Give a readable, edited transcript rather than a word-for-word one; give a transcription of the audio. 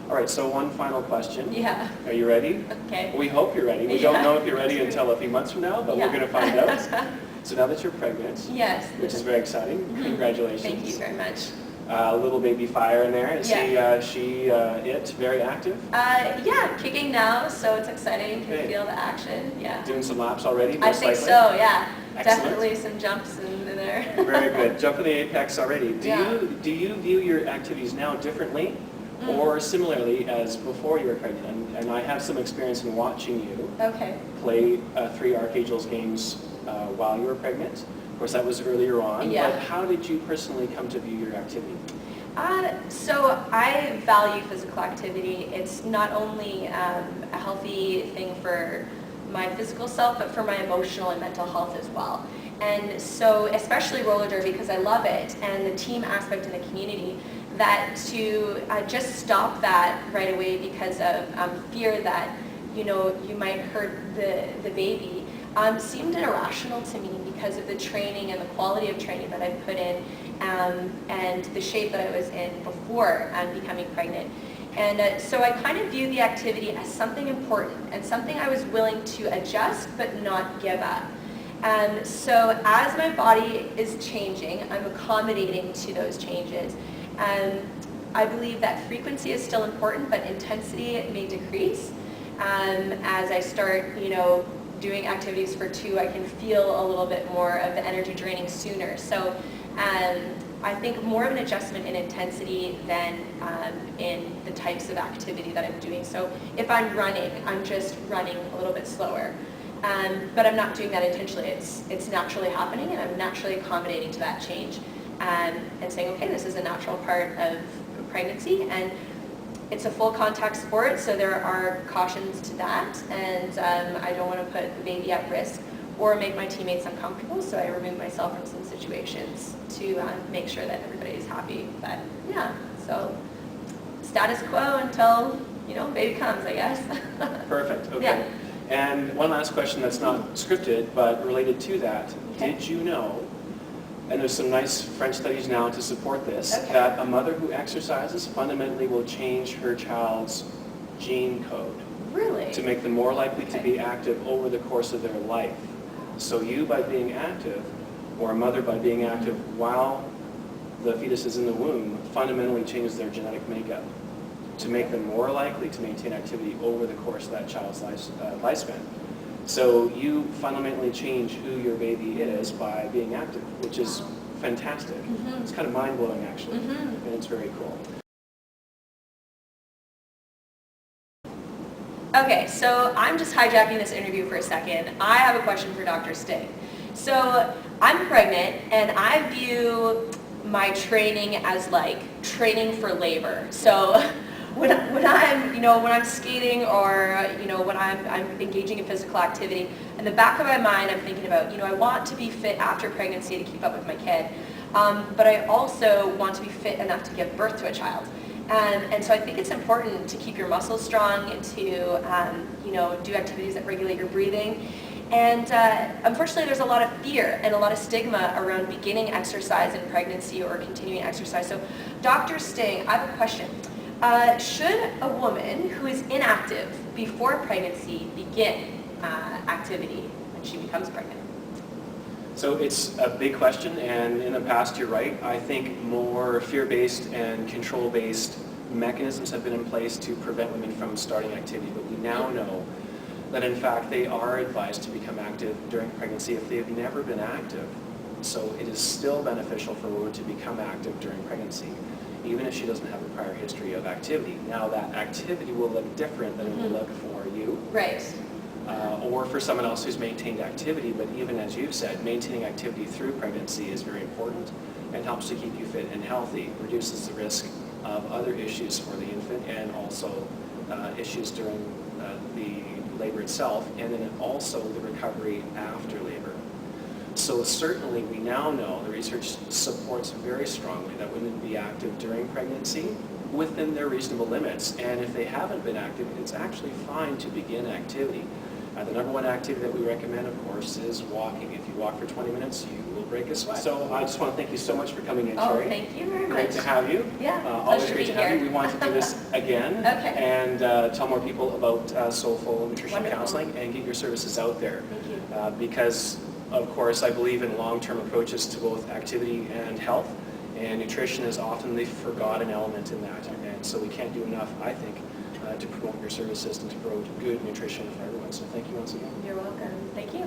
All right, so one final question. Yeah. Are you ready? Okay. We hope you're ready. We don't know if you're ready until a few months from now, but we're going to find out. So now that you're pregnant, yes, which is very exciting, congratulations. Thank you very much. Little baby Fire in there. Is she very active? Yeah, kicking now, so it's exciting. Can feel the action. Yeah. Doing some laps already? I think so. Yeah. Excellent. Definitely some jumps in there. Very good. Jumping the apex already. Do you view your activities now differently, or similarly as before you were pregnant? And I have some experience in watching you play 3 Archangels games while you were pregnant. Of course, that was earlier on. But how did you personally come to view your activity? So I value physical activity. It's not only a healthy thing for my physical self, but for my emotional and mental health as well. And so, especially roller derby, because I love it, and the team aspect in the community, that to just stop that right away because of fear that, you know, you might hurt the baby, seemed irrational to me because of the training and the quality of training that I put in, and the shape that I was in before becoming pregnant. And so I kind of view the activity as something important and something I was willing to adjust but not give up. So as my body is changing, I'm accommodating to those changes. I believe that frequency is still important, but intensity may decrease. As I start, you know, doing activities for 2, I can feel a little bit more of the energy draining sooner. So I think more of an adjustment in intensity than in the types of activity that I'm doing. So if I'm running, I'm just running a little bit slower. But I'm not doing that intentionally. It's naturally happening, and I'm naturally accommodating to that change and saying, okay, this is a natural part of pregnancy, and it's a full contact sport, so there are cautions to that, and I don't want to put the baby at risk or make my teammates uncomfortable, so I remove myself from some situations to make sure that everybody is happy. But yeah, so status quo until, you know, baby comes, I guess. Perfect. Okay. Yeah. And one last question that's not scripted, but related to that. Did you know, and there's some nice French studies now to support this, that a mother who exercises fundamentally will change her child's gene code. Really? To make them more likely to be active over the course of their life. So you, by being active, or a mother by being active while the fetus is in the womb, fundamentally changes their genetic makeup to make them more likely to maintain activity over the course of that child's lifespan. So you fundamentally change who your baby is by being active, which is fantastic. It's kind of mind-blowing, actually, and it's very cool. Okay, so I'm just hijacking this interview for a second. I have a question for Dr. Sting. So I'm pregnant, and I view my training as like training for labor. So when I'm skating, or when I'm engaging in physical activity, in the back of my mind I'm thinking about, I want to be fit after pregnancy to keep up with my kid, but I also want to be fit enough to give birth to a child. And so I think it's important to keep your muscles strong, to do activities that regulate your breathing. And unfortunately, there's a lot of fear and a lot of stigma around beginning exercise in pregnancy or continuing exercise. So Dr. Sting, I have a question. Should a woman who is inactive before pregnancy begin activity when she becomes pregnant? So it's a big question, and in the past, you're right. I think more fear-based and control-based mechanisms have been in place to prevent women from starting activity, but we now know that in fact they are advised to become active during pregnancy if they have never been active. So it is still beneficial for a woman to become active during pregnancy, even if she doesn't have a prior history of activity. Now that activity will look different than it will look for you. Right. Or for someone else who's maintained activity, but even as you've said, maintaining activity through pregnancy is very important and helps to keep you fit and healthy, reduces the risk of other issues for the infant and also issues during the labor itself, and then also the recovery after labor. So certainly we now know, the research supports very strongly that women be active during pregnancy within their reasonable limits, and if they haven't been active, it's actually fine to begin activity. The number one activity that we recommend, of course, is walking. If you walk for 20 minutes, you will break a sweat. So I just want to thank you so much for coming in, Oh, Cherry. thank you very much. Great to have you. Yeah, Always pleasure great to to be have you. here. We want to do this again Okay. and tell more people about Soulfull Nutrition Wonderful. Counselling and get your services out there. Thank you. Because, of course, I believe in long-term approaches to both activity and health, and nutrition is often the forgotten element in that. And so we can't do enough, I think, to promote your services and to promote good nutrition for everyone. So thank you once again. You're welcome. Thank you.